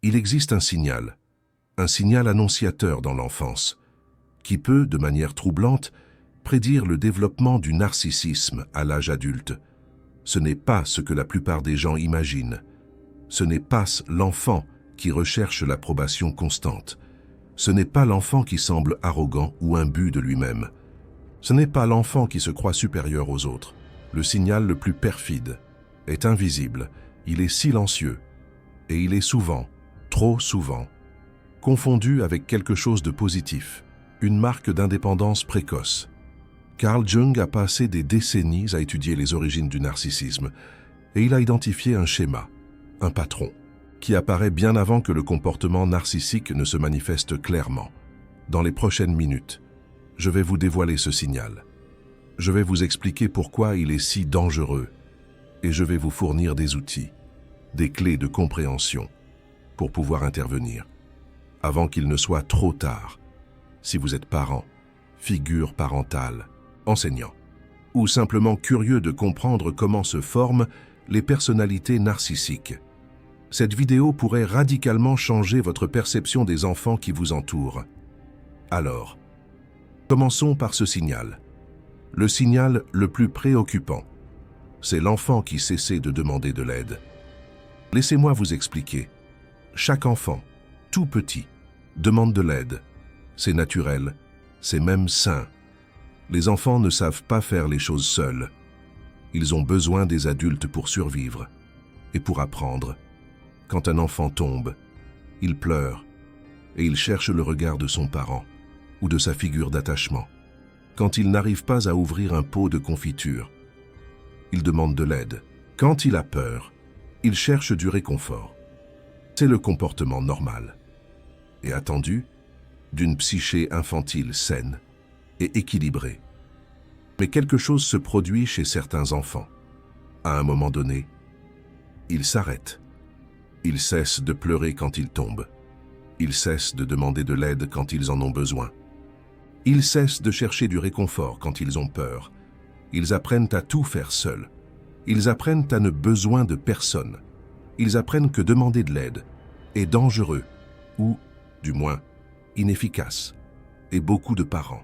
Il existe un signal annonciateur dans l'enfance, qui peut, de manière troublante, prédire le développement du narcissisme à l'âge adulte. Ce n'est pas ce que la plupart des gens imaginent. Ce n'est pas l'enfant qui recherche l'approbation constante. Ce n'est pas l'enfant qui semble arrogant ou imbu de lui-même. Ce n'est pas l'enfant qui se croit supérieur aux autres. Le signal le plus perfide est invisible, il est silencieux, et il est souvent, trop souvent, confondu avec quelque chose de positif, une marque d'indépendance précoce. Carl Jung a passé des décennies à étudier les origines du narcissisme, et il a identifié un schéma, un patron, qui apparaît bien avant que le comportement narcissique ne se manifeste clairement. Dans les prochaines minutes, je vais vous dévoiler ce signal. Je vais vous expliquer pourquoi il est si dangereux, et je vais vous fournir des outils, des clés de compréhension, pour pouvoir intervenir, avant qu'il ne soit trop tard, si vous êtes parent, figure parentale, enseignant, ou simplement curieux de comprendre comment se forment les personnalités narcissiques. Cette vidéo pourrait radicalement changer votre perception des enfants qui vous entourent. Alors, commençons par ce signal. Le signal le plus préoccupant, c'est l'enfant qui cesse de demander de l'aide. Laissez-moi vous expliquer. Chaque enfant, tout petit, demande de l'aide. C'est naturel, c'est même sain. Les enfants ne savent pas faire les choses seuls. Ils ont besoin des adultes pour survivre et pour apprendre. Quand un enfant tombe, il pleure et il cherche le regard de son parent ou de sa figure d'attachement. Quand il n'arrive pas à ouvrir un pot de confiture, il demande de l'aide. Quand il a peur, il cherche du réconfort. C'est le comportement normal et attendu d'une psyché infantile saine et équilibrée. Mais quelque chose se produit chez certains enfants. À un moment donné, ils s'arrêtent. Ils cessent de pleurer quand ils tombent. Ils cessent de demander de l'aide quand ils en ont besoin. Ils cessent de chercher du réconfort quand ils ont peur. Ils apprennent à tout faire seuls. Ils apprennent à ne besoin de personne. Ils apprennent que demander de l'aide est dangereux ou, du moins, inefficace. Et beaucoup de parents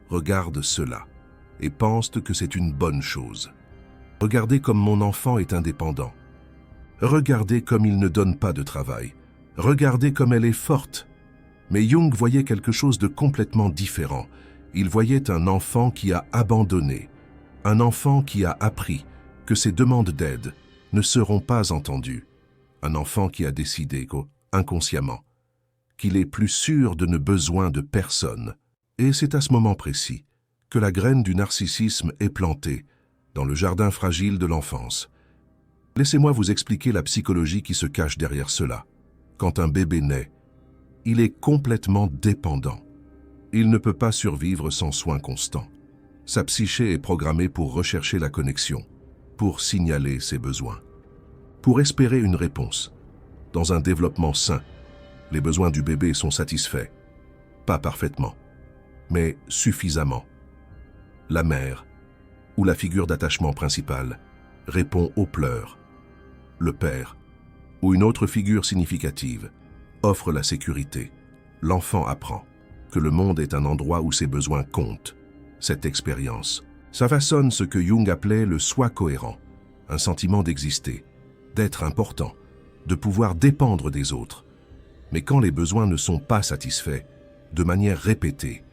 regardent cela et pensent que c'est une bonne chose. Regardez comme mon enfant est indépendant. Regardez comme il ne donne pas de travail. Regardez comme elle est forte. Mais Jung voyait quelque chose de complètement différent. Il voyait un enfant qui a abandonné, un enfant qui a appris que ses demandes d'aide ne seront pas entendues, un enfant qui a décidé, inconsciemment, qu'il est plus sûr de ne besoin de personne. Et c'est à ce moment précis que la graine du narcissisme est plantée dans le jardin fragile de l'enfance. Laissez-moi vous expliquer la psychologie qui se cache derrière cela. Quand un bébé naît, il est complètement dépendant. Il ne peut pas survivre sans soins constants. Sa psyché est programmée pour rechercher la connexion, pour signaler ses besoins, pour espérer une réponse. Dans un développement sain, les besoins du bébé sont satisfaits. Pas parfaitement, mais suffisamment. La mère, ou la figure d'attachement principale, répond aux pleurs. Le père, ou une autre figure significative, offre la sécurité. L'enfant apprend que le monde est un endroit où ses besoins comptent. Cette expérience, ça façonne ce que Jung appelait le soi cohérent, un sentiment d'exister, d'être important, de pouvoir dépendre des autres. Mais quand les besoins ne sont pas satisfaits, de manière répétée,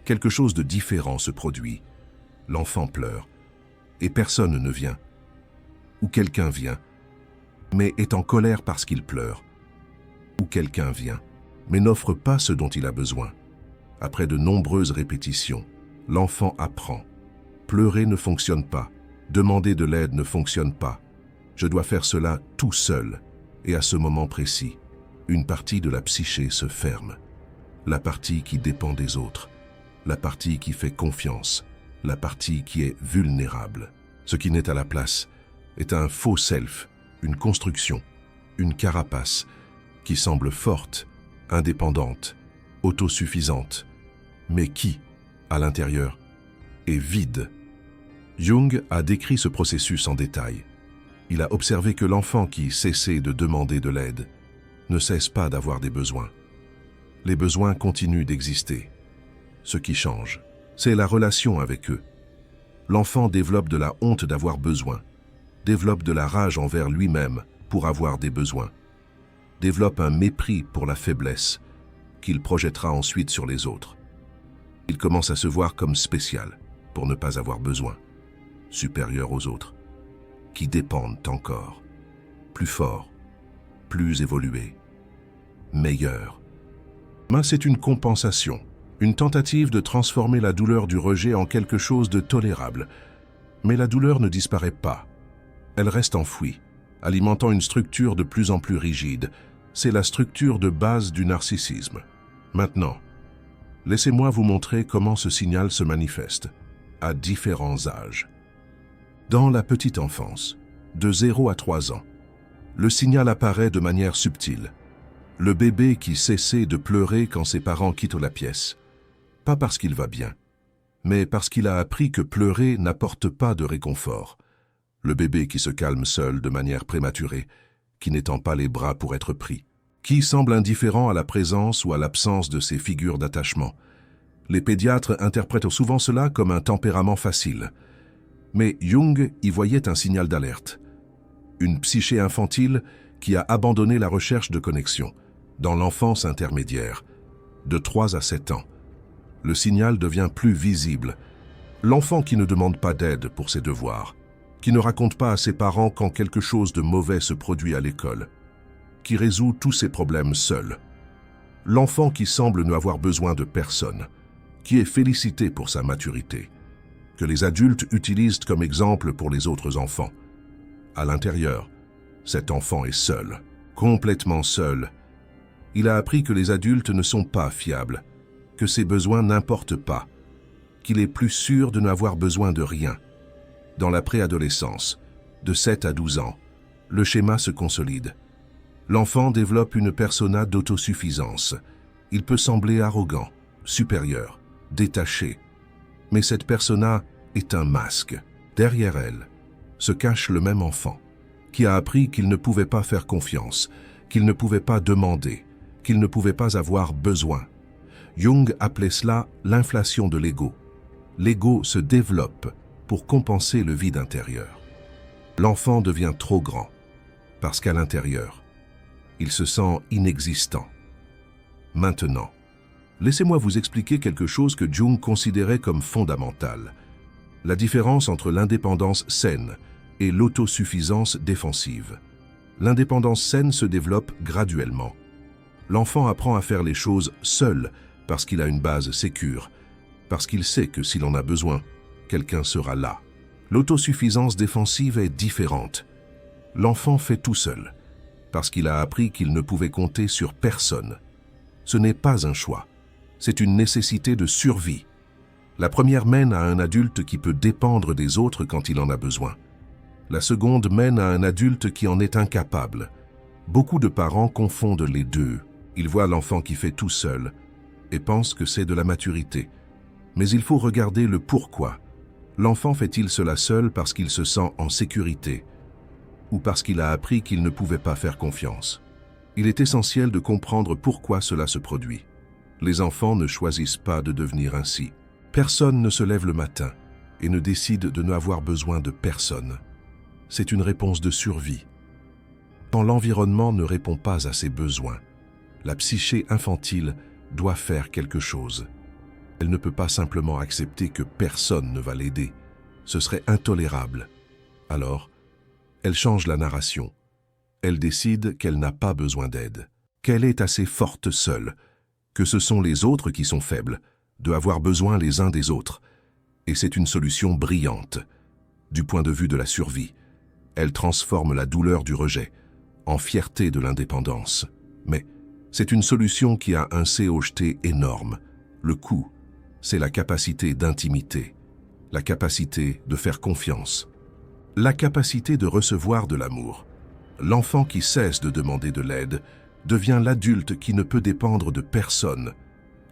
quelque chose de différent se produit. L'enfant pleure, et personne ne vient. Ou quelqu'un vient, mais est en colère parce qu'il pleure. Ou quelqu'un vient, mais n'offre pas ce dont il a besoin. Après de nombreuses répétitions, l'enfant apprend. Pleurer ne fonctionne pas, demander de l'aide ne fonctionne pas. Je dois faire cela tout seul. Et à ce moment précis, une partie de la psyché se ferme. La partie qui dépend des autres, la partie qui fait confiance, la partie qui est vulnérable. Ce qui n'est à la place est un faux self, une construction, une carapace qui semble forte, indépendante, autosuffisante, mais qui, à l'intérieur, est vide. Jung a décrit ce processus en détail. Il a observé que l'enfant qui cessait de demander de l'aide ne cesse pas d'avoir des besoins. Les besoins continuent d'exister. Ce qui change, c'est la relation avec eux. L'enfant développe de la honte d'avoir besoin, développe de la rage envers lui-même pour avoir des besoins, développe un mépris pour la faiblesse qu'il projettera ensuite sur les autres. Il commence à se voir comme spécial pour ne pas avoir besoin, supérieur aux autres, qui dépendent encore, plus forts, plus évolués, meilleurs. Mais c'est une compensation, une tentative de transformer la douleur du rejet en quelque chose de tolérable. Mais la douleur ne disparaît pas. Elle reste enfouie, alimentant une structure de plus en plus rigide. C'est la structure de base du narcissisme. Maintenant, laissez-moi vous montrer comment ce signal se manifeste, à différents âges. Dans la petite enfance, de 0 à 3 ans, le signal apparaît de manière subtile. Le bébé qui cesse de pleurer quand ses parents quittent la pièce. Pas parce qu'il va bien, mais parce qu'il a appris que pleurer n'apporte pas de réconfort. Le bébé qui se calme seul de manière prématurée, qui n'étend pas les bras pour être pris, qui semble indifférent à la présence ou à l'absence de ses figures d'attachement. Les pédiatres interprètent souvent cela comme un tempérament facile. Mais Jung y voyait un signal d'alerte. Une psyché infantile qui a abandonné la recherche de connexion, dans l'enfance intermédiaire, de 3 à 7 ans. Le signal devient plus visible. L'enfant qui ne demande pas d'aide pour ses devoirs, qui ne raconte pas à ses parents quand quelque chose de mauvais se produit à l'école, qui résout tous ses problèmes seul. L'enfant qui semble ne avoir besoin de personne, qui est félicité pour sa maturité, que les adultes utilisent comme exemple pour les autres enfants. À l'intérieur, cet enfant est seul, complètement seul. Il a appris que les adultes ne sont pas fiables, que ses besoins n'importent pas, qu'il est plus sûr de n'avoir besoin de rien. Dans la préadolescence, de 7 à 12 ans, le schéma se consolide. L'enfant développe une persona d'autosuffisance. Il peut sembler arrogant, supérieur, détaché. Mais cette persona est un masque. Derrière elle se cache le même enfant, qui a appris qu'il ne pouvait pas faire confiance, qu'il ne pouvait pas demander, qu'il ne pouvait pas avoir besoin. Jung appelait cela l'inflation de l'ego. L'ego se développe pour compenser le vide intérieur. L'enfant devient trop grand, parce qu'à l'intérieur, il se sent inexistant. Maintenant, laissez-moi vous expliquer quelque chose que Jung considérait comme fondamental. La différence entre l'indépendance saine et l'autosuffisance défensive. L'indépendance saine se développe graduellement. L'enfant apprend à faire les choses seul, parce qu'il a une base sécure, parce qu'il sait que s'il en a besoin, quelqu'un sera là. L'autosuffisance défensive est différente. L'enfant fait tout seul, parce qu'il a appris qu'il ne pouvait compter sur personne. Ce n'est pas un choix, c'est une nécessité de survie. La première mène à un adulte qui peut dépendre des autres quand il en a besoin. La seconde mène à un adulte qui en est incapable. Beaucoup de parents confondent les deux. Ils voient l'enfant qui fait tout seul et pensent que c'est de la maturité. Mais il faut regarder le pourquoi. L'enfant fait-il cela seul parce qu'il se sent en sécurité ou parce qu'il a appris qu'il ne pouvait pas faire confiance? Il est essentiel de comprendre pourquoi cela se produit. Les enfants ne choisissent pas de devenir ainsi. Personne ne se lève le matin et ne décide de n'avoir besoin de personne. C'est une réponse de survie. Quand l'environnement ne répond pas à ses besoins, la psyché infantile doit faire quelque chose. Elle ne peut pas simplement accepter que personne ne va l'aider. Ce serait intolérable. Alors, elle change la narration. Elle décide qu'elle n'a pas besoin d'aide, qu'elle est assez forte seule, que ce sont les autres qui sont faibles, de avoir besoin les uns des autres. Et c'est une solution brillante. Du point de vue de la survie, elle transforme la douleur du rejet en fierté de l'indépendance. Mais c'est une solution qui a un COGT énorme. Le coût, c'est la capacité d'intimité, la capacité de faire confiance, la capacité de recevoir de l'amour. L'enfant qui cesse de demander de l'aide devient l'adulte qui ne peut dépendre de personne,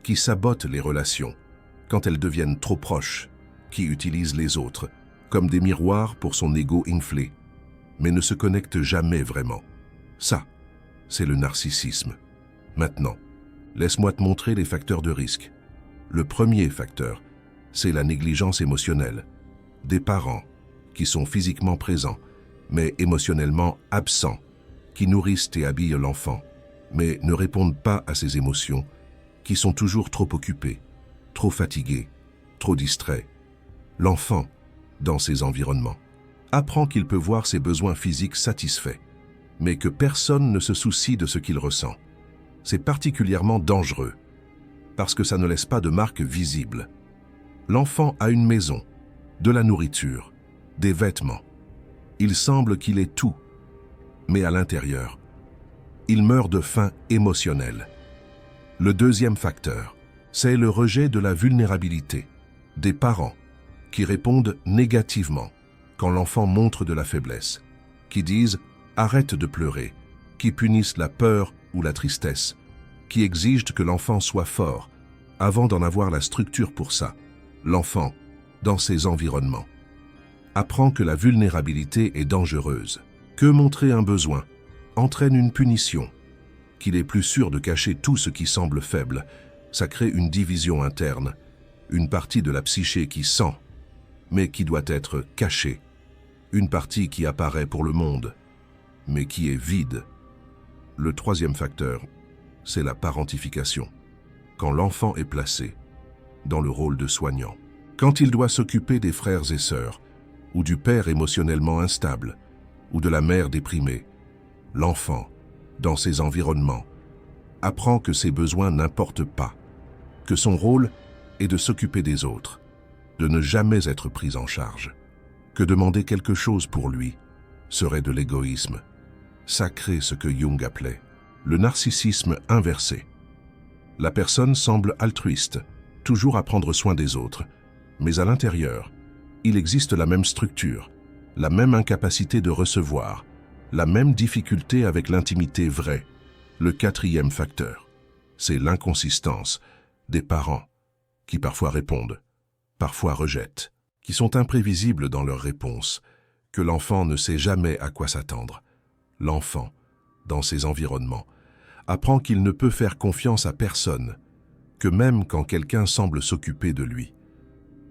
qui sabote les relations quand elles deviennent trop proches, qui utilise les autres comme des miroirs pour son ego inflé, mais ne se connecte jamais vraiment. Ça, c'est le narcissisme. Maintenant, laisse-moi te montrer les facteurs de risque. Le premier facteur, c'est la négligence émotionnelle. Des parents qui sont physiquement présents, mais émotionnellement absents, qui nourrissent et habillent l'enfant, mais ne répondent pas à ses émotions, qui sont toujours trop occupés, trop fatigués, trop distraits. L'enfant, dans ces environnements, apprend qu'il peut voir ses besoins physiques satisfaits, mais que personne ne se soucie de ce qu'il ressent. C'est particulièrement dangereux, parce que ça ne laisse pas de marque visible. L'enfant a une maison, de la nourriture, des vêtements. Il semble qu'il ait tout, mais à l'intérieur, il meurt de faim émotionnelle. Le deuxième facteur, c'est le rejet de la vulnérabilité des parents qui répondent négativement quand l'enfant montre de la faiblesse, qui disent « arrête de pleurer », qui punissent la peur ou la tristesse, qui exigent que l'enfant soit fort avant d'en avoir la structure pour ça. L'enfant, dans ces environnements, apprend que la vulnérabilité est dangereuse, que montrer un besoin entraîne une punition, qu'il est plus sûr de cacher tout ce qui semble faible. Ça crée une division interne, une partie de la psyché qui sent, mais qui doit être cachée, une partie qui apparaît pour le monde, mais qui est vide. Le troisième facteur, c'est la parentification, quand l'enfant est placé dans le rôle de soignant, quand il doit s'occuper des frères et sœurs, ou du père émotionnellement instable, ou de la mère déprimée. L'enfant, dans ces environnements, apprend que ses besoins n'importent pas, que son rôle est de s'occuper des autres, de ne jamais être pris en charge, que demander quelque chose pour lui serait de l'égoïsme. Ça crée ce que Jung appelait le narcissisme inversé. La personne semble altruiste, toujours à prendre soin des autres, mais à l'intérieur, il existe la même structure, la même incapacité de recevoir, la même difficulté avec l'intimité vraie. Le quatrième facteur, c'est l'inconsistance des parents, qui parfois répondent, parfois rejettent, qui sont imprévisibles dans leurs réponses, que l'enfant ne sait jamais à quoi s'attendre. L'enfant, dans ces environnements, apprend qu'il ne peut faire confiance à personne, que même quand quelqu'un semble s'occuper de lui,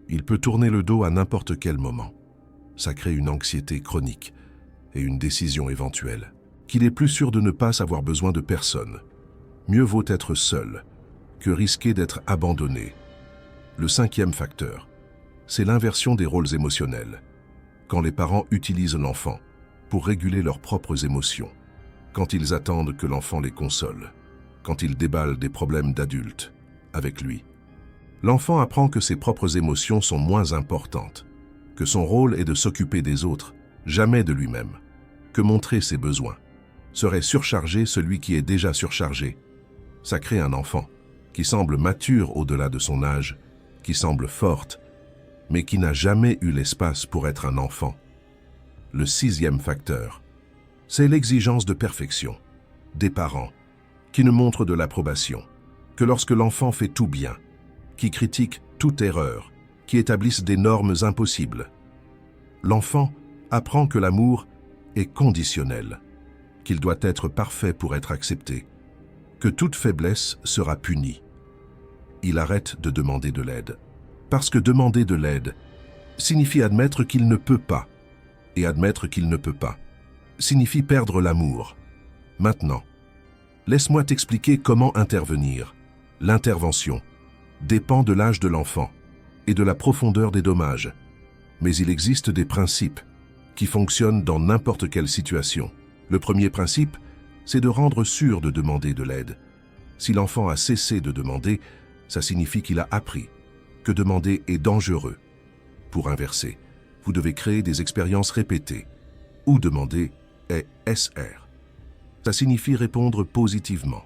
il peut tourner le dos à n'importe quel moment. Ça crée une anxiété chronique et une décision éventuelle, qu'il est plus sûr de ne pas avoir besoin de personne. Mieux vaut être seul que risquer d'être abandonné. Le cinquième facteur, c'est l'inversion des rôles émotionnels. Quand les parents utilisent l'enfant pour réguler leurs propres émotions, quand ils attendent que l'enfant les console, quand ils déballent des problèmes d'adultes avec lui. L'enfant apprend que ses propres émotions sont moins importantes, que son rôle est de s'occuper des autres, jamais de lui-même, que montrer ses besoins serait surcharger celui qui est déjà surchargé. Ça crée un enfant qui semble mature au-delà de son âge, qui semble forte, mais qui n'a jamais eu l'espace pour être un enfant. Le sixième facteur, c'est l'exigence de perfection des parents qui ne montrent de l'approbation que lorsque l'enfant fait tout bien, qui critiquent toute erreur, qui établissent des normes impossibles. L'enfant apprend que l'amour est conditionnel, qu'il doit être parfait pour être accepté, que toute faiblesse sera punie. Il arrête de demander de l'aide, parce que demander de l'aide signifie admettre qu'il ne peut pas, et admettre qu'il ne peut pas signifie perdre l'amour. Maintenant, laisse-moi t'expliquer comment intervenir. L'intervention dépend de l'âge de l'enfant et de la profondeur des dommages, mais il existe des principes qui fonctionnent dans n'importe quelle situation. Le premier principe, c'est de rendre sûr de demander de l'aide. Si l'enfant a cessé de demander, ça signifie qu'il a appris que demander est dangereux. Pour inverser, vous devez créer des expériences répétées, où demander est SR. Ça signifie répondre positivement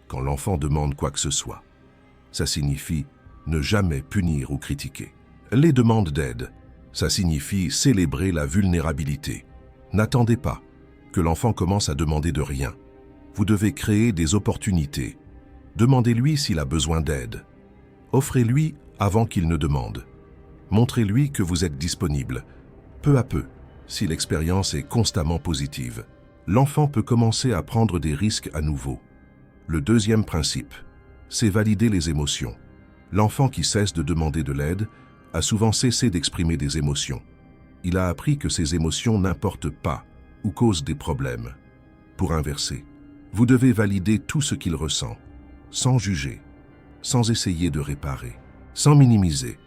quand l'enfant demande quoi que ce soit. Ça signifie ne jamais punir ou critiquer. Les demandes d'aide, ça signifie célébrer la vulnérabilité. N'attendez pas que l'enfant commence à demander de rien. Vous devez créer des opportunités. Demandez-lui s'il a besoin d'aide. Offrez-lui avant qu'il ne demande. Montrez-lui que vous êtes disponible, peu à peu, si l'expérience est constamment positive. l'enfant peut commencer à prendre des risques à nouveau. Le deuxième principe, c'est valider les émotions. L'enfant qui cesse de demander de l'aide a souvent cessé d'exprimer des émotions. Il a appris que ces émotions n'importent pas ou causent des problèmes. Pour inverser, vous devez valider tout ce qu'il ressent, sans juger, sans essayer de réparer, sans minimiser.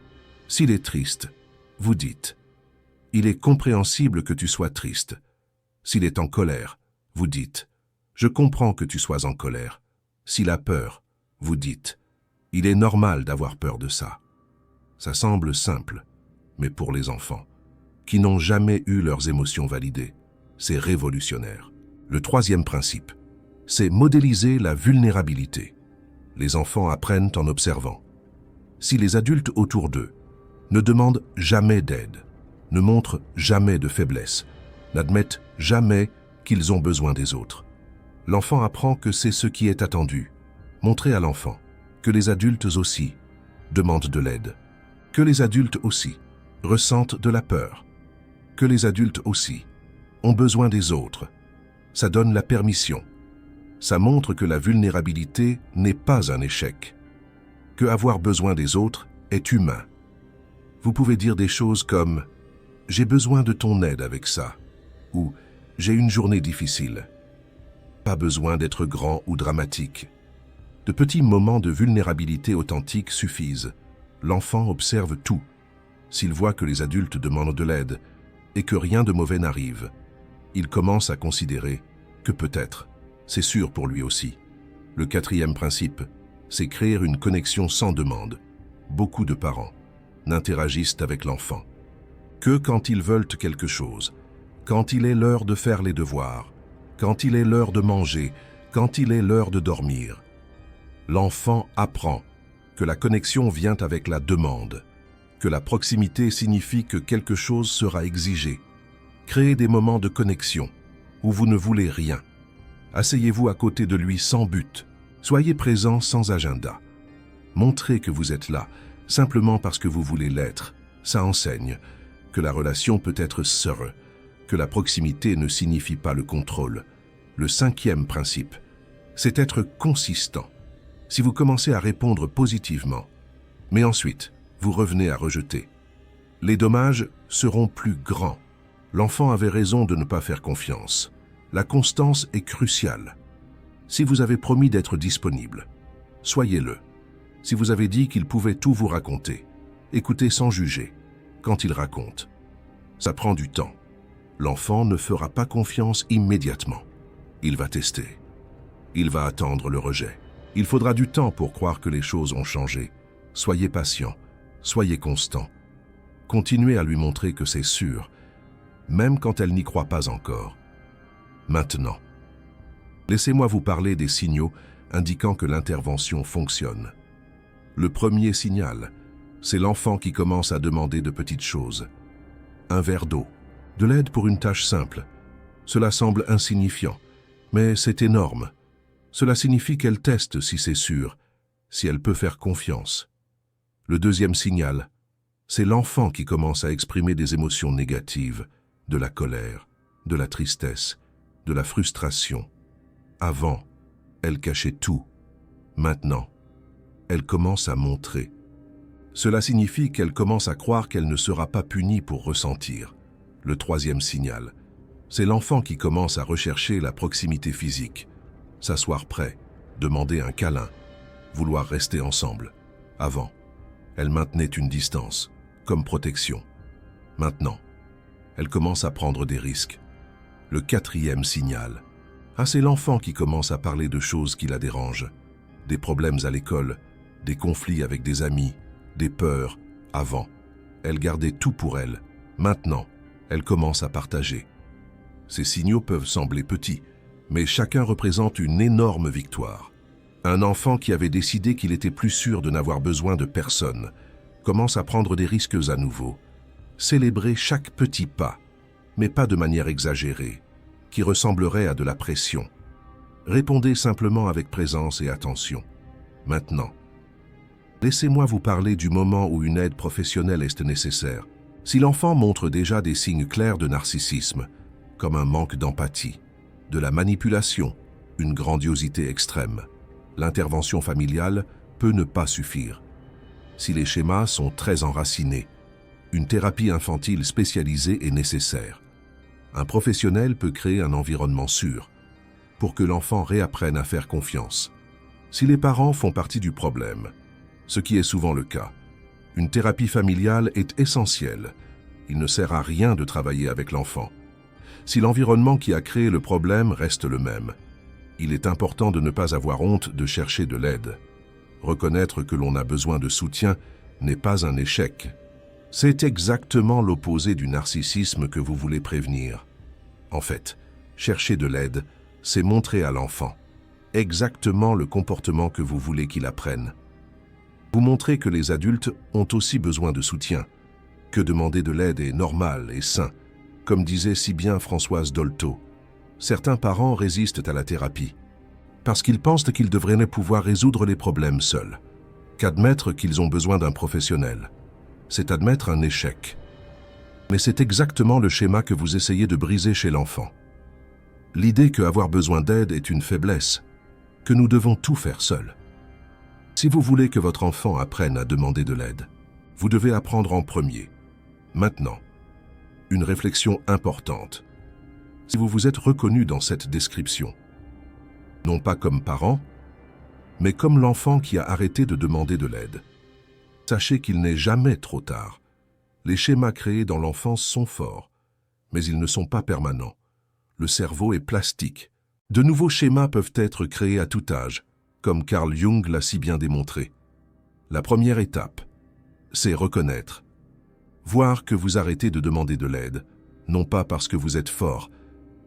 S'il est triste, vous dites « Il est compréhensible que tu sois triste ». S'il est en colère, vous dites « Je comprends que tu sois en colère ». S'il a peur, vous dites « Il est normal d'avoir peur de ça ». Ça semble simple, mais pour les enfants, qui n'ont jamais eu leurs émotions validées, c'est révolutionnaire. Le troisième principe, c'est modéliser la vulnérabilité. Les enfants apprennent en observant. Si les adultes autour d'eux ne demandent jamais d'aide, ne montrent jamais de faiblesse, n'admettent jamais qu'ils ont besoin des autres, l'enfant apprend que c'est ce qui est attendu. Montrez à l'enfant que les adultes aussi demandent de l'aide, que les adultes aussi ressentent de la peur, que les adultes aussi ont besoin des autres. Ça donne la permission. Ça montre que la vulnérabilité n'est pas un échec, que avoir besoin des autres est humain. Vous pouvez dire des choses comme « J'ai besoin de ton aide avec ça » ou « J'ai une journée difficile ». Pas besoin d'être grand ou dramatique. De petits moments de vulnérabilité authentique suffisent. L'enfant observe tout. S'il voit que les adultes demandent de l'aide et que rien de mauvais n'arrive, il commence à considérer que peut-être, c'est sûr pour lui aussi. Le quatrième principe, c'est créer une connexion sans demande. Beaucoup de parents n'interagissent avec l'enfant que quand ils veulent quelque chose, quand il est l'heure de faire les devoirs, quand il est l'heure de manger, quand il est l'heure de dormir. L'enfant apprend que la connexion vient avec la demande, que la proximité signifie que quelque chose sera exigé. Créez des moments de connexion où vous ne voulez rien. Asseyez-vous à côté de lui sans but. Soyez présent sans agenda. Montrez que vous êtes là, simplement parce que vous voulez l'être. Ça enseigne que la relation peut être sereine, que la proximité ne signifie pas le contrôle. Le cinquième principe, c'est être consistant. Si vous commencez à répondre positivement, mais ensuite, vous revenez à rejeter, les dommages seront plus grands. L'enfant avait raison de ne pas faire confiance. La constance est cruciale. Si vous avez promis d'être disponible, soyez-le. Si vous avez dit qu'il pouvait tout vous raconter, écoutez sans juger. Quand il raconte, ça prend du temps. L'enfant ne fera pas confiance immédiatement. Il va tester. Il va attendre le rejet. Il faudra du temps pour croire que les choses ont changé. Soyez patient, soyez constant. Continuez à lui montrer que c'est sûr, même quand elle n'y croit pas encore. Maintenant, laissez-moi vous parler des signaux indiquant que l'intervention fonctionne. Le premier signal, c'est l'enfant qui commence à demander de petites choses. Un verre d'eau, de l'aide pour une tâche simple. Cela semble insignifiant, mais c'est énorme. Cela signifie qu'elle teste si c'est sûr, si elle peut faire confiance. Le deuxième signal, c'est l'enfant qui commence à exprimer des émotions négatives, de la colère, de la tristesse, de la frustration. Avant, elle cachait tout. Maintenant, elle commence à montrer. Cela signifie qu'elle commence à croire qu'elle ne sera pas punie pour ressentir. Le troisième signal, c'est l'enfant qui commence à rechercher la proximité physique. S'asseoir près, demander un câlin, vouloir rester ensemble. Avant, elle maintenait une distance, comme protection. Maintenant, elle commence à prendre des risques. Le quatrième signal, c'est l'enfant qui commence à parler de choses qui la dérangent. Des problèmes à l'école, des conflits avec des amis, des peurs. Avant, elle gardait tout pour elle. Maintenant, elle commence à partager. Ces signaux peuvent sembler petits, mais chacun représente une énorme victoire. Un enfant qui avait décidé qu'il était plus sûr de n'avoir besoin de personne commence à prendre des risques à nouveau. Célébrez chaque petit pas, mais pas de manière exagérée, qui ressemblerait à de la pression. Répondez simplement avec présence et attention. Maintenant, laissez-moi vous parler du moment où une aide professionnelle est nécessaire. Si l'enfant montre déjà des signes clairs de narcissisme, comme un manque d'empathie, de la manipulation, une grandiosité extrême. L'intervention familiale peut ne pas suffire. Si les schémas sont très enracinés, une thérapie infantile spécialisée est nécessaire. Un professionnel peut créer un environnement sûr pour que l'enfant réapprenne à faire confiance. Si les parents font partie du problème, ce qui est souvent le cas, une thérapie familiale est essentielle. Il ne sert à rien de travailler avec l'enfant. Si l'environnement qui a créé le problème reste le même, il est important de ne pas avoir honte de chercher de l'aide. Reconnaître que l'on a besoin de soutien n'est pas un échec. C'est exactement l'opposé du narcissisme que vous voulez prévenir. En fait, chercher de l'aide, c'est montrer à l'enfant exactement le comportement que vous voulez qu'il apprenne. Vous montrez que les adultes ont aussi besoin de soutien, que demander de l'aide est normal et sain, comme disait si bien Françoise Dolto. Certains parents résistent à la thérapie parce qu'ils pensent qu'ils devraient pouvoir résoudre les problèmes seuls, qu'admettre qu'ils ont besoin d'un professionnel, c'est admettre un échec. Mais c'est exactement le schéma que vous essayez de briser chez l'enfant. L'idée qu'avoir besoin d'aide est une faiblesse, que nous devons tout faire seuls. Si vous voulez que votre enfant apprenne à demander de l'aide, vous devez apprendre en premier. Maintenant, une réflexion importante. Si vous vous êtes reconnu dans cette description, non pas comme parent, mais comme l'enfant qui a arrêté de demander de l'aide, sachez qu'il n'est jamais trop tard. Les schémas créés dans l'enfance sont forts, mais ils ne sont pas permanents. Le cerveau est plastique. De nouveaux schémas peuvent être créés à tout âge, comme Carl Jung l'a si bien démontré. La première étape, c'est reconnaître. Voir que vous arrêtez de demander de l'aide, non pas parce que vous êtes fort,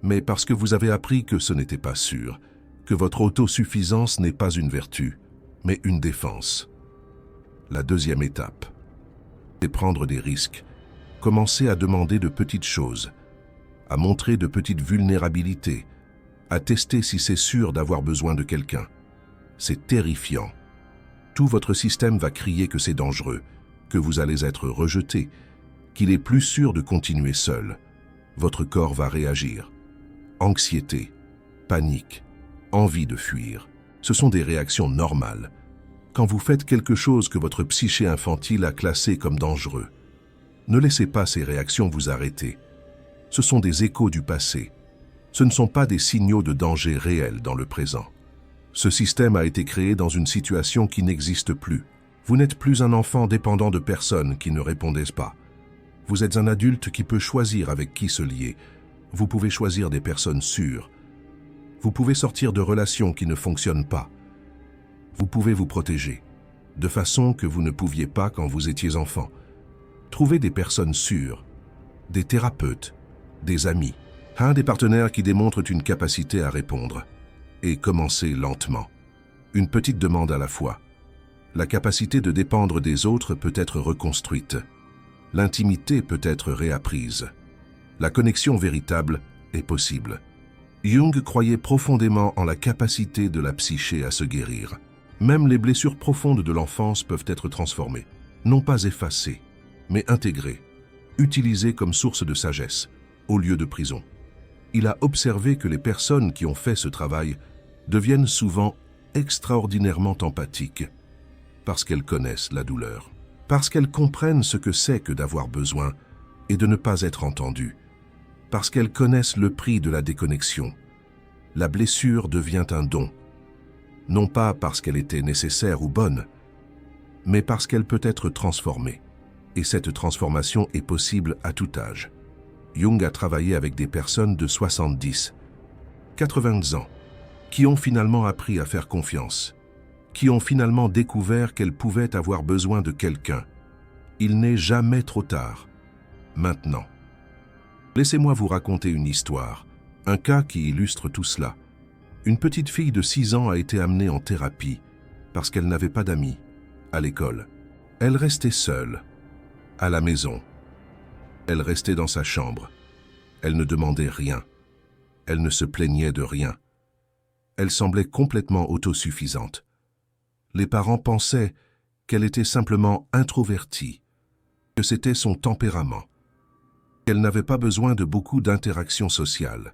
mais parce que vous avez appris que ce n'était pas sûr, que votre autosuffisance n'est pas une vertu, mais une défense. La deuxième étape, c'est prendre des risques, commencer à demander de petites choses, à montrer de petites vulnérabilités, à tester si c'est sûr d'avoir besoin de quelqu'un. C'est terrifiant. Tout votre système va crier que c'est dangereux, que vous allez être rejeté, qu'il est plus sûr de continuer seul. Votre corps va réagir. Anxiété, panique, envie de fuir. Ce sont des réactions normales. Quand vous faites quelque chose que votre psyché infantile a classé comme dangereux, ne laissez pas ces réactions vous arrêter. Ce sont des échos du passé. Ce ne sont pas des signaux de danger réels dans le présent. Ce système a été créé dans une situation qui n'existe plus. Vous n'êtes plus un enfant dépendant de personnes qui ne répondaient pas. Vous êtes un adulte qui peut choisir avec qui se lier. Vous pouvez choisir des personnes sûres. Vous pouvez sortir de relations qui ne fonctionnent pas. Vous pouvez vous protéger, de façon que vous ne pouviez pas quand vous étiez enfant. Trouvez des personnes sûres, des thérapeutes, des amis, des partenaires qui démontrent une capacité à répondre. Et commencez lentement. Une petite demande à la fois. La capacité de dépendre des autres peut être reconstruite. L'intimité peut être réapprise. La connexion véritable est possible. Jung croyait profondément en la capacité de la psyché à se guérir. Même les blessures profondes de l'enfance peuvent être transformées, non pas effacées, mais intégrées, utilisées comme source de sagesse, au lieu de prison. Il a observé que les personnes qui ont fait ce travail deviennent souvent extraordinairement empathiques, parce qu'elles connaissent la douleur, parce qu'elles comprennent ce que c'est que d'avoir besoin et de ne pas être entendues, parce qu'elles connaissent le prix de la déconnexion. La blessure devient un don, non pas parce qu'elle était nécessaire ou bonne, mais parce qu'elle peut être transformée. Et cette transformation est possible à tout âge. Jung a travaillé avec des personnes de 70, 80 ans, qui ont finalement appris à faire confiance, qui ont finalement découvert qu'elles pouvaient avoir besoin de quelqu'un. Il n'est jamais trop tard. Maintenant. Laissez-moi vous raconter une histoire, un cas qui illustre tout cela. Une petite fille de 6 ans a été amenée en thérapie parce qu'elle n'avait pas d'amis à l'école. Elle restait seule, à la maison. Elle restait dans sa chambre. Elle ne demandait rien. Elle ne se plaignait de rien. Elle semblait complètement autosuffisante. Les parents pensaient qu'elle était simplement introvertie, que c'était son tempérament, qu'elle n'avait pas besoin de beaucoup d'interactions sociales.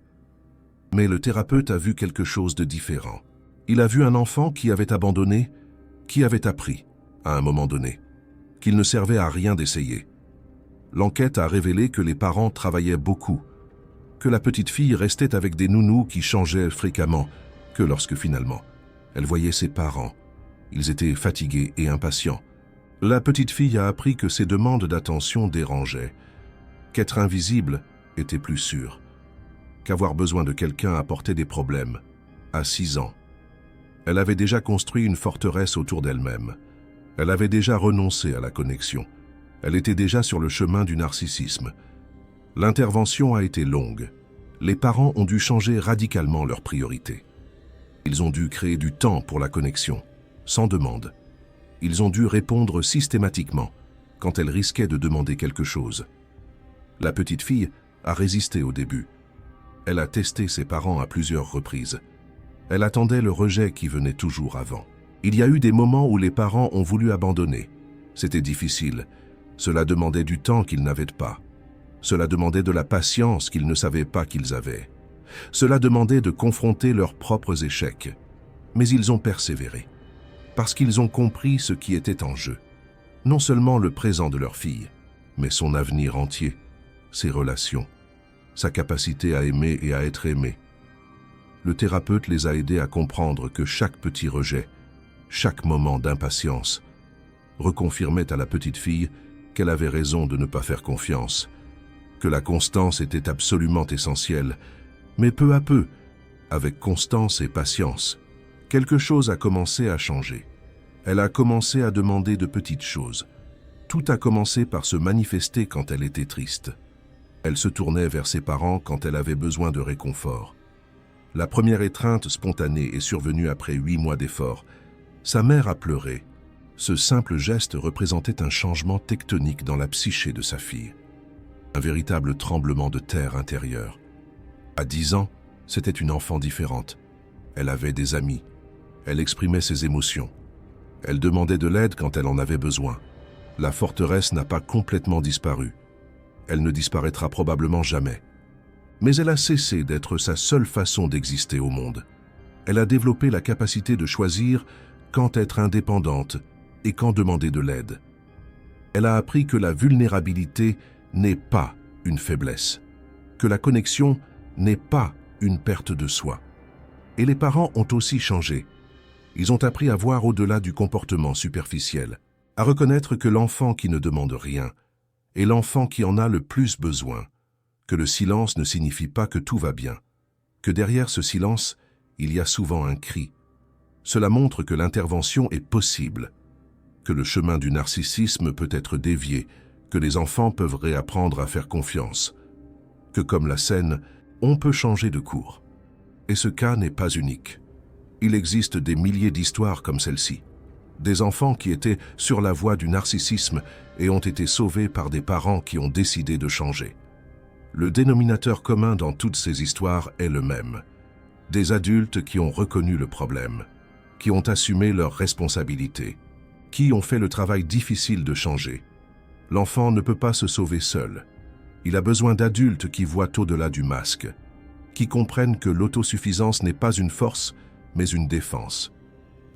Mais le thérapeute a vu quelque chose de différent. Il a vu un enfant qui avait abandonné, qui avait appris, à un moment donné, qu'il ne servait à rien d'essayer. L'enquête a révélé que les parents travaillaient beaucoup, que la petite fille restait avec des nounous qui changeaient fréquemment, que lorsque finalement, elle voyait ses parents, ils étaient fatigués et impatients. La petite fille a appris que ses demandes d'attention dérangeaient, qu'être invisible était plus sûr, qu'avoir besoin de quelqu'un apportait des problèmes. À 6 ans, elle avait déjà construit une forteresse autour d'elle-même. Elle avait déjà renoncé à la connexion. Elle était déjà sur le chemin du narcissisme. L'intervention a été longue. Les parents ont dû changer radicalement leurs priorités. Ils ont dû créer du temps pour la connexion, sans demande. Ils ont dû répondre systématiquement quand elle risquait de demander quelque chose. La petite fille a résisté au début. Elle a testé ses parents à plusieurs reprises. Elle attendait le rejet qui venait toujours avant. Il y a eu des moments où les parents ont voulu abandonner. C'était difficile. Cela demandait du temps qu'ils n'avaient pas. Cela demandait de la patience qu'ils ne savaient pas qu'ils avaient. Cela demandait de confronter leurs propres échecs. Mais ils ont persévéré. Parce qu'ils ont compris ce qui était en jeu. Non seulement le présent de leur fille, mais son avenir entier, ses relations, sa capacité à aimer et à être aimé. Le thérapeute les a aidés à comprendre que chaque petit rejet, chaque moment d'impatience, reconfirmait à la petite fille qu'elle avait raison de ne pas faire confiance, que la constance était absolument essentielle, mais peu à peu, avec constance et patience, quelque chose a commencé à changer. Elle a commencé à demander de petites choses. Tout a commencé par se manifester quand elle était triste. Elle se tournait vers ses parents quand elle avait besoin de réconfort. La première étreinte spontanée est survenue après 8 mois d'efforts. Sa mère a pleuré. Ce simple geste représentait un changement tectonique dans la psyché de sa fille. Un véritable tremblement de terre intérieur. À 10 ans, c'était une enfant différente. Elle avait des amis. Elle exprimait ses émotions. Elle demandait de l'aide quand elle en avait besoin. La forteresse n'a pas complètement disparu. Elle ne disparaîtra probablement jamais. Mais elle a cessé d'être sa seule façon d'exister au monde. Elle a développé la capacité de choisir quand être indépendante et quand demander de l'aide. Elle a appris que la vulnérabilité n'est pas une faiblesse, que la connexion n'est pas une perte de soi. Et les parents ont aussi changé. Ils ont appris à voir au-delà du comportement superficiel, à reconnaître que l'enfant qui ne demande rien est l'enfant qui en a le plus besoin, que le silence ne signifie pas que tout va bien, que derrière ce silence, il y a souvent un cri. Cela montre que l'intervention est possible, que le chemin du narcissisme peut être dévié, que les enfants peuvent réapprendre à faire confiance, que comme la scène, on peut changer de cours. Et ce cas n'est pas unique. Il existe des milliers d'histoires comme celle-ci. Des enfants qui étaient sur la voie du narcissisme et ont été sauvés par des parents qui ont décidé de changer. Le dénominateur commun dans toutes ces histoires est le même. Des adultes qui ont reconnu le problème, qui ont assumé leurs responsabilités, qui ont fait le travail difficile de changer. L'enfant ne peut pas se sauver seul. Il a besoin d'adultes qui voient au-delà du masque, qui comprennent que l'autosuffisance n'est pas une force, mais une défense.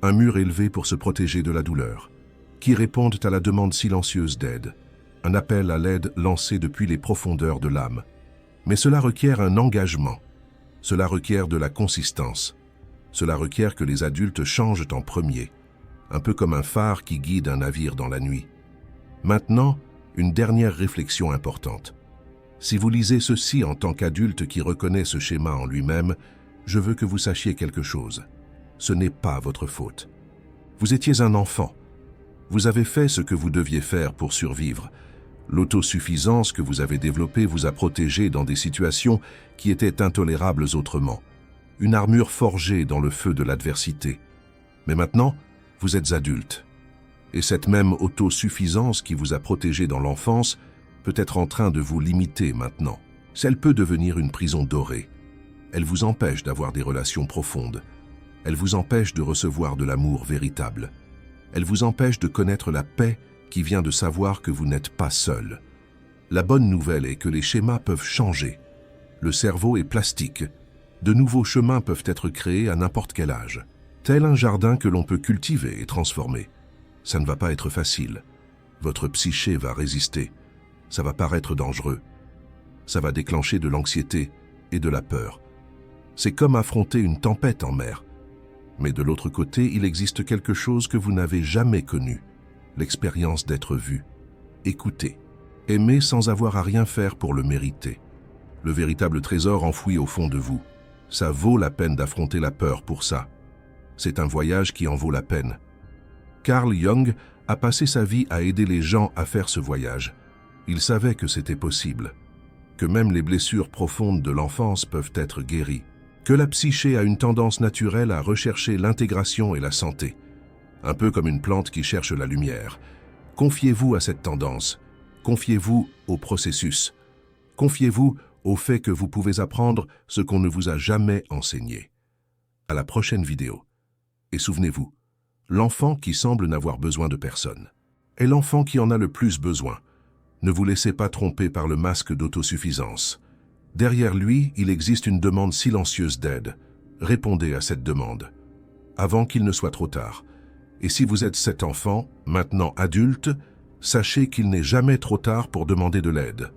Un mur élevé pour se protéger de la douleur, qui répondent à la demande silencieuse d'aide, un appel à l'aide lancé depuis les profondeurs de l'âme. Mais cela requiert un engagement, cela requiert de la consistance, cela requiert que les adultes changent en premier, un peu comme un phare qui guide un navire dans la nuit. Maintenant, une dernière réflexion importante. Si vous lisez ceci en tant qu'adulte qui reconnaît ce schéma en lui-même, je veux que vous sachiez quelque chose. Ce n'est pas votre faute. Vous étiez un enfant. Vous avez fait ce que vous deviez faire pour survivre. L'autosuffisance que vous avez développée vous a protégé dans des situations qui étaient intolérables autrement. Une armure forgée dans le feu de l'adversité. Mais maintenant, vous êtes adulte. Et cette même autosuffisance qui vous a protégé dans l'enfance peut être en train de vous limiter maintenant. Elle peut devenir une prison dorée. Elle vous empêche d'avoir des relations profondes. Elle vous empêche de recevoir de l'amour véritable. Elle vous empêche de connaître la paix qui vient de savoir que vous n'êtes pas seul. La bonne nouvelle est que les schémas peuvent changer. Le cerveau est plastique. De nouveaux chemins peuvent être créés à n'importe quel âge. Tel un jardin que l'on peut cultiver et transformer. Ça ne va pas être facile. Votre psyché va résister. Ça va paraître dangereux. Ça va déclencher de l'anxiété et de la peur. C'est comme affronter une tempête en mer. Mais de l'autre côté, il existe quelque chose que vous n'avez jamais connu. L'expérience d'être vu, écouté, aimé sans avoir à rien faire pour le mériter. Le véritable trésor enfoui au fond de vous. Ça vaut la peine d'affronter la peur pour ça. C'est un voyage qui en vaut la peine. Carl Jung a passé sa vie à aider les gens à faire ce voyage. Il savait que c'était possible, que même les blessures profondes de l'enfance peuvent être guéries, que la psyché a une tendance naturelle à rechercher l'intégration et la santé, un peu comme une plante qui cherche la lumière. Confiez-vous à cette tendance, confiez-vous au processus, confiez-vous au fait que vous pouvez apprendre ce qu'on ne vous a jamais enseigné. À la prochaine vidéo. Et souvenez-vous, l'enfant qui semble n'avoir besoin de personne est l'enfant qui en a le plus besoin. Ne vous laissez pas tromper par le masque d'autosuffisance. Derrière lui, il existe une demande silencieuse d'aide. Répondez à cette demande, avant qu'il ne soit trop tard. Et si vous êtes cet enfant, maintenant adulte, sachez qu'il n'est jamais trop tard pour demander de l'aide.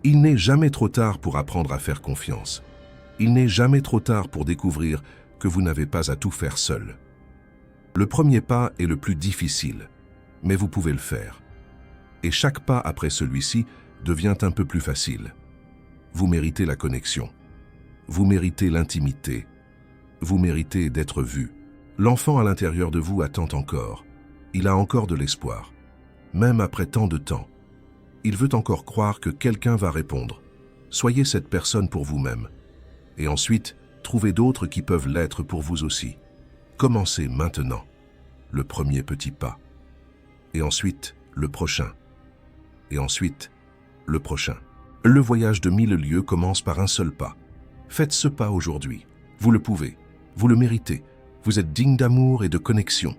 Il n'est jamais trop tard pour apprendre à faire confiance. Il n'est jamais trop tard pour découvrir que vous n'avez pas à tout faire seul. Le premier pas est le plus difficile, mais vous pouvez le faire. Et chaque pas après celui-ci devient un peu plus facile. Vous méritez la connexion. Vous méritez l'intimité. Vous méritez d'être vu. L'enfant à l'intérieur de vous attend encore. Il a encore de l'espoir. Même après tant de temps. Il veut encore croire que quelqu'un va répondre. Soyez cette personne pour vous-même. Et ensuite, trouvez d'autres qui peuvent l'être pour vous aussi. Commencez maintenant. Le premier petit pas. Et ensuite, le prochain. Et ensuite, le prochain. Le voyage de 1000 lieues commence par un seul pas. Faites ce pas aujourd'hui. Vous le pouvez. Vous le méritez. Vous êtes digne d'amour et de connexion.